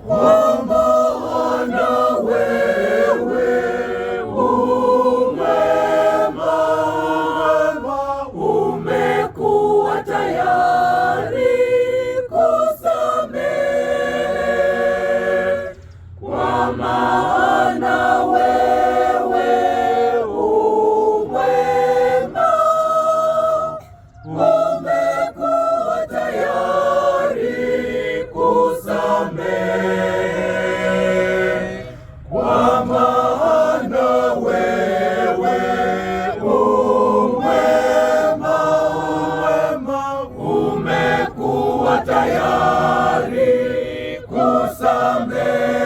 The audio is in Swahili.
kwa maana wewe umwema, umekuwa tayari kusamehe, kwa maana wewe umwema, umekuwa tayari kusamehe, kwa maana wewe umwema, umekuwa tayari kusamehe.